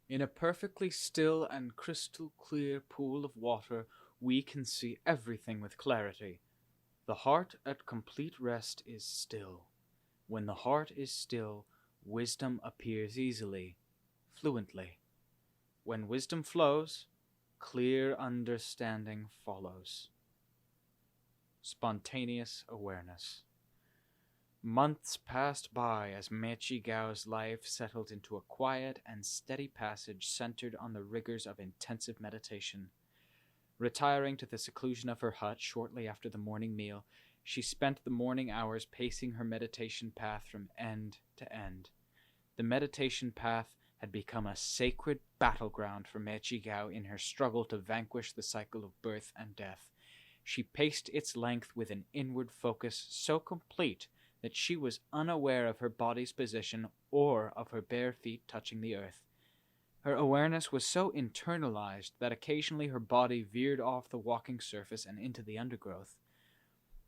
In a perfectly still and crystal clear pool of water, we can see everything with clarity. The heart at complete rest is still. When the heart is still, wisdom appears easily, fluently. When wisdom flows, clear understanding follows. Spontaneous awareness. Months passed by as Mechi Gao's life settled into a quiet and steady passage centered on the rigors of intensive meditation. Retiring to the seclusion of her hut shortly after the morning meal, she spent the morning hours pacing her meditation path from end to end. The meditation path had become a sacred battleground for Mechi Gao in her struggle to vanquish the cycle of birth and death. She paced its length with an inward focus so complete that she was unaware of her body's position or of her bare feet touching the earth. Her awareness was so internalized that occasionally her body veered off the walking surface and into the undergrowth.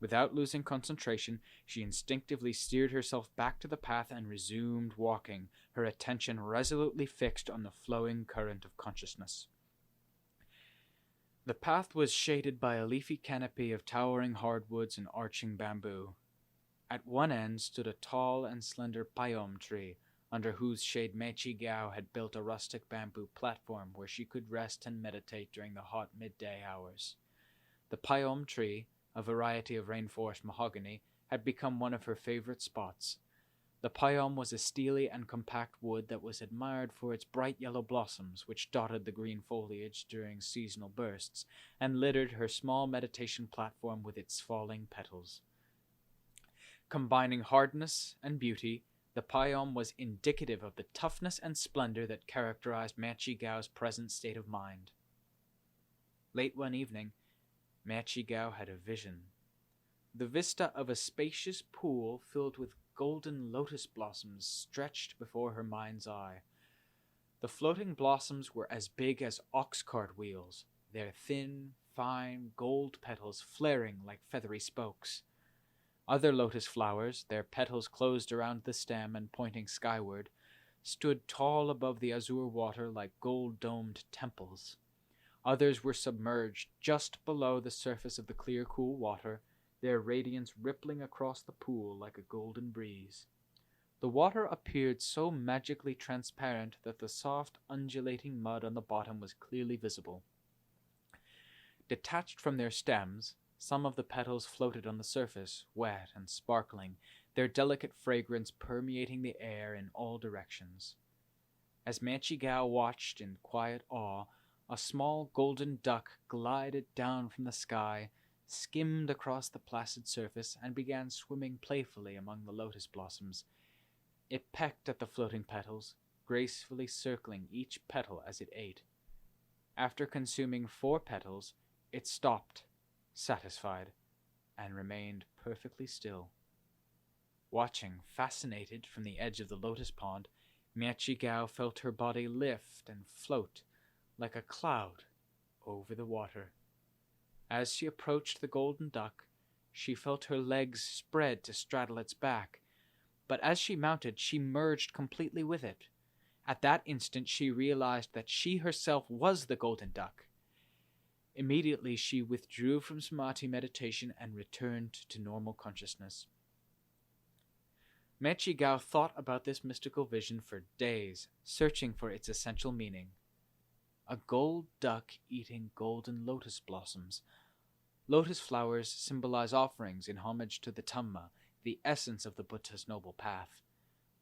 Without losing concentration, she instinctively steered herself back to the path and resumed walking, her attention resolutely fixed on the flowing current of consciousness. The path was shaded by a leafy canopy of towering hardwoods and arching bamboo. At one end stood a tall and slender payom tree, under whose shade Mechi Gao had built a rustic bamboo platform where she could rest and meditate during the hot midday hours. The payom tree, a variety of rainforest mahogany, had become one of her favorite spots. The payom was a steely and compact wood that was admired for its bright yellow blossoms, which dotted the green foliage during seasonal bursts, and littered her small meditation platform with its falling petals. Combining hardness and beauty, the payom was indicative of the toughness and splendor that characterized Mechi Gao's present state of mind. Late one evening, Mechi Gao had a vision. The vista of a spacious pool filled with golden lotus blossoms stretched before her mind's eye. The floating blossoms were as big as ox-cart wheels, their thin, fine gold petals flaring like feathery spokes. Other lotus flowers, their petals closed around the stem and pointing skyward, stood tall above the azure water like gold-domed temples. Others were submerged just below the surface of the clear, cool water, their radiance rippling across the pool like a golden breeze. The water appeared so magically transparent that the soft, undulating mud on the bottom was clearly visible. Detached from their stems, some of the petals floated on the surface, wet and sparkling, their delicate fragrance permeating the air in all directions. As Mechi Gao watched in quiet awe, a small golden duck glided down from the sky, skimmed across the placid surface, and began swimming playfully among the lotus blossoms. It pecked at the floating petals, gracefully circling each petal as it ate. After consuming 4 petals, it stopped, satisfied, and remained perfectly still. Watching, fascinated, from the edge of the lotus pond, Mechi Gao felt her body lift and float like a cloud over the water. As she approached the golden duck, she felt her legs spread to straddle its back, but as she mounted, she merged completely with it. At that instant, she realized that she herself was the golden duck. Immediately, she withdrew from samadhi meditation and returned to normal consciousness. Mechi Gao thought about this mystical vision for days, searching for its essential meaning. A gold duck eating golden lotus blossoms. Lotus flowers symbolize offerings in homage to the Dhamma, the essence of the Buddha's noble path.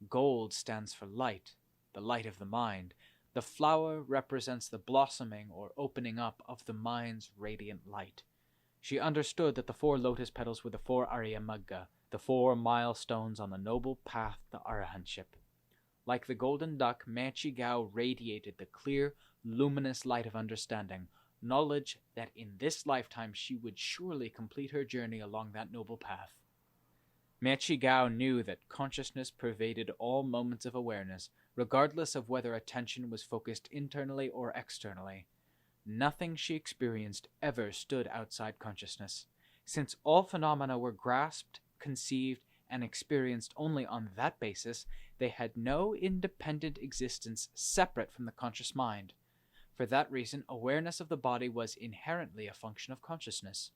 Gold stands for light, the light of the mind. The flower represents the blossoming or opening up of the mind's radiant light. She understood that the 4 lotus petals were the 4 Arya Magga, the 4 milestones on the noble path to arahantship. Like the golden duck, Mechi Gao radiated the clear, luminous light of understanding, knowledge that in this lifetime she would surely complete her journey along that noble path. Mechi Gao knew that consciousness pervaded all moments of awareness, regardless of whether attention was focused internally or externally. Nothing she experienced ever stood outside consciousness, since all phenomena were grasped, conceived, and experienced only on that basis, they had no independent existence separate from the conscious mind. For that reason, awareness of the body was inherently a function of consciousness.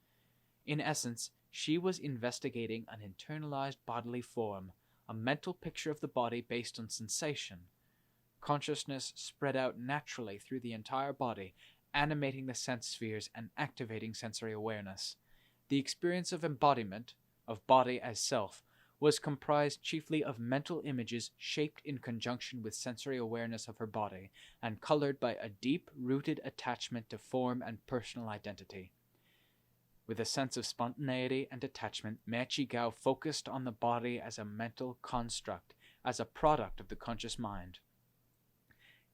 In essence, she was investigating an internalized bodily form, a mental picture of the body based on sensation. Consciousness spread out naturally through the entire body, animating the sense spheres and activating sensory awareness. The experience of embodiment, of body as self, was comprised chiefly of mental images shaped in conjunction with sensory awareness of her body and colored by a deep-rooted attachment to form and personal identity. With a sense of spontaneity and detachment, Chee focused on the body as a mental construct, as a product of the conscious mind.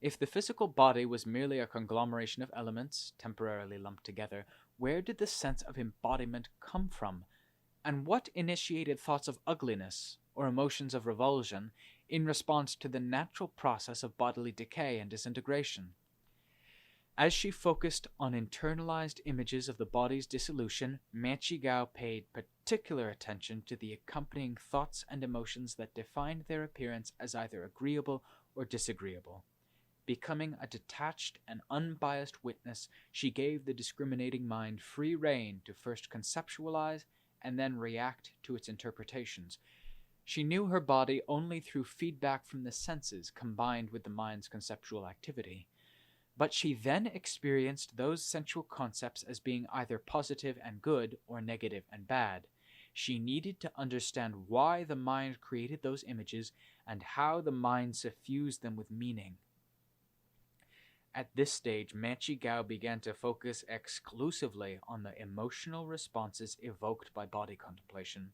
If the physical body was merely a conglomeration of elements, temporarily lumped together, where did the sense of embodiment come from? And what initiated thoughts of ugliness, or emotions of revulsion, in response to the natural process of bodily decay and disintegration? As she focused on internalized images of the body's dissolution, Chee paid particular attention to the accompanying thoughts and emotions that defined their appearance as either agreeable or disagreeable. Becoming a detached and unbiased witness, she gave the discriminating mind free rein to first conceptualize and then react to its interpretations. She knew her body only through feedback from the senses combined with the mind's conceptual activity. But she then experienced those sensual concepts as being either positive and good or negative and bad. She needed to understand why the mind created those images and how the mind suffused them with meaning. At this stage, Chee began to focus exclusively on the emotional responses evoked by body contemplation.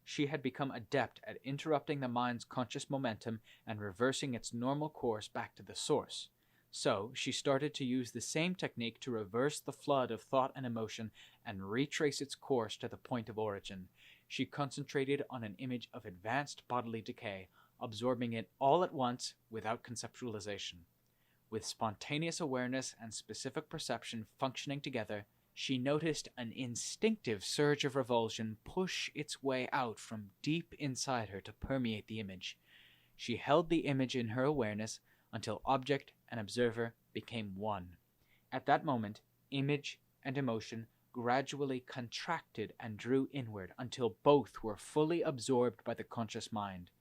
She had become adept at interrupting the mind's conscious momentum and reversing its normal course back to the source. So, she started to use the same technique to reverse the flood of thought and emotion and retrace its course to the point of origin. She concentrated on an image of advanced bodily decay, absorbing it all at once without conceptualization. With spontaneous awareness and specific perception functioning together, she noticed an instinctive surge of revulsion push its way out from deep inside her to permeate the image. She held the image in her awareness until object and observer became one. At that moment, image and emotion gradually contracted and drew inward until both were fully absorbed by the conscious mind.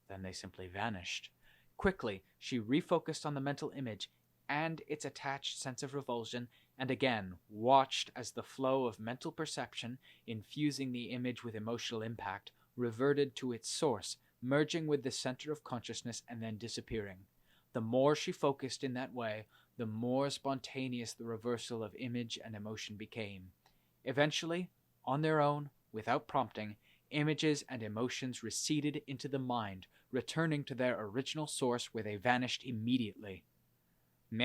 Then they simply vanished. Quickly, she refocused on the mental image and its attached sense of revulsion, and again watched as the flow of mental perception, infusing the image with emotional impact, reverted to its source, merging with the center of consciousness and then disappearing. The more she focused in that way, the more spontaneous the reversal of image and emotion became. Eventually, on their own, without prompting, images and emotions receded into the mind, returning to their original source where they vanished immediately.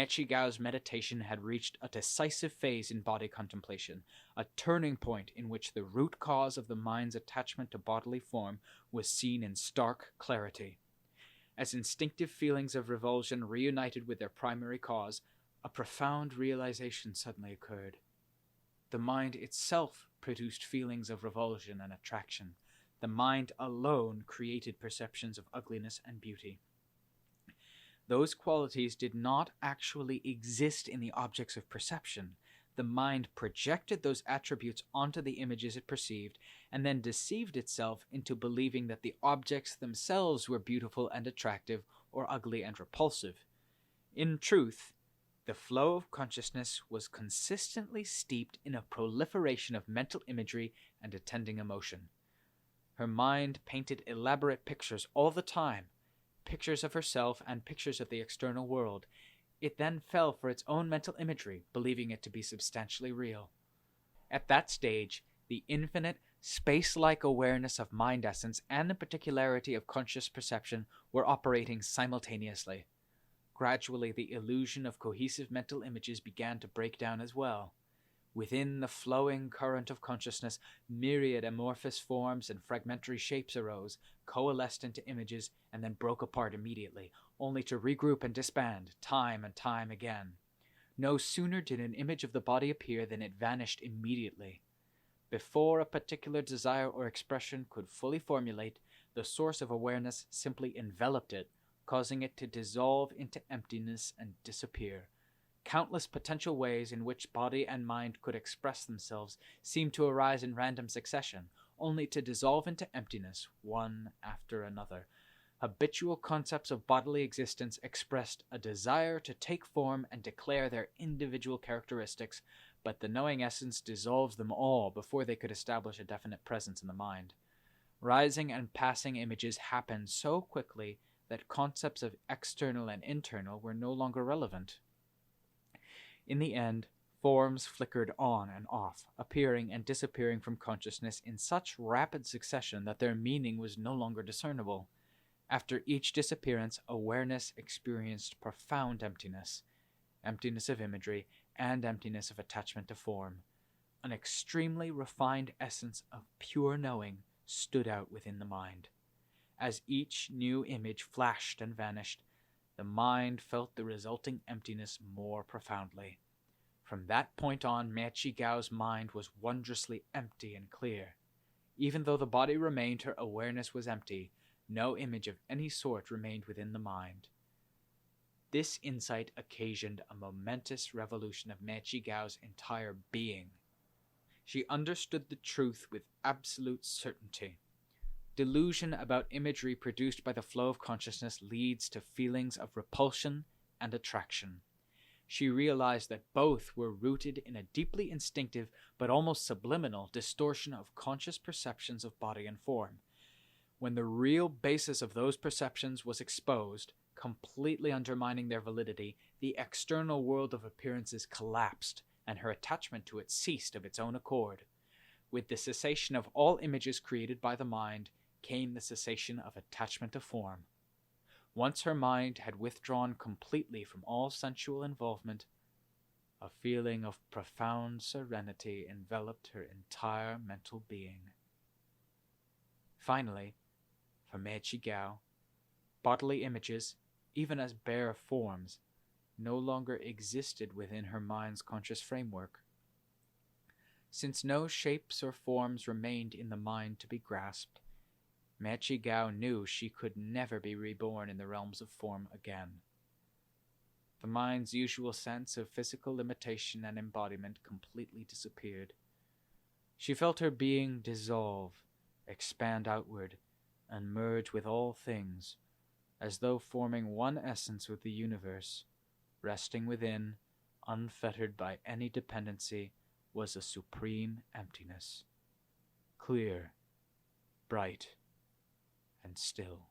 Chee meditation had reached a decisive phase in body contemplation, a turning point in which the root cause of the mind's attachment to bodily form was seen in stark clarity. As instinctive feelings of revulsion reunited with their primary cause, a profound realization suddenly occurred. The mind itself produced feelings of revulsion and attraction. The mind alone created perceptions of ugliness and beauty. Those qualities did not actually exist in the objects of perception. The mind projected those attributes onto the images it perceived, and then deceived itself into believing that the objects themselves were beautiful and attractive, or ugly and repulsive. In truth, the flow of consciousness was consistently steeped in a proliferation of mental imagery and attending emotion. Her mind painted elaborate pictures all the time, pictures of herself and pictures of the external world. It then fell for its own mental imagery, believing it to be substantially real. At that stage, the infinite, space-like awareness of mind essence and the particularity of conscious perception were operating simultaneously. Gradually, the illusion of cohesive mental images began to break down as well. Within the flowing current of consciousness, myriad amorphous forms and fragmentary shapes arose, coalesced into images, and then broke apart immediately, only to regroup and disband time and time again. No sooner did an image of the body appear than it vanished immediately. Before a particular desire or expression could fully formulate, the source of awareness simply enveloped it, causing it to dissolve into emptiness and disappear. Countless potential ways in which body and mind could express themselves seemed to arise in random succession, only to dissolve into emptiness, one after another. Habitual concepts of bodily existence expressed a desire to take form and declare their individual characteristics, but the knowing essence dissolves them all before they could establish a definite presence in the mind. Rising and passing images happened so quickly that concepts of external and internal were no longer relevant. In the end, forms flickered on and off, appearing and disappearing from consciousness in such rapid succession that their meaning was no longer discernible. After each disappearance, awareness experienced profound emptiness, emptiness of imagery, and emptiness of attachment to form. An extremely refined essence of pure knowing stood out within the mind. As each new image flashed and vanished, the mind felt the resulting emptiness more profoundly. From that point on, Ma Chi-Gao's mind was wondrously empty and clear. Even though the body remained, her awareness was empty. No image of any sort remained within the mind. This insight occasioned a momentous revolution of Ma Chi-Gao's entire being. She understood the truth with absolute certainty. Delusion about imagery produced by the flow of consciousness leads to feelings of repulsion and attraction. She realized that both were rooted in a deeply instinctive but almost subliminal distortion of conscious perceptions of body and form. When the real basis of those perceptions was exposed, completely undermining their validity, the external world of appearances collapsed, and her attachment to it ceased of its own accord. With the cessation of all images created by the mind came the cessation of attachment to form. Once her mind had withdrawn completely from all sensual involvement, a feeling of profound serenity enveloped her entire mental being. Finally, for Ma Chi-Gao, bodily images, even as bare forms, no longer existed within her mind's conscious framework. Since no shapes or forms remained in the mind to be grasped, Ma Chi-Gao knew she could never be reborn in the realms of form again. The mind's usual sense of physical limitation and embodiment completely disappeared. She felt her being dissolve, expand outward, and merge with all things, as though forming one essence with the universe. Resting within, unfettered by any dependency, was a supreme emptiness, clear, bright, and still.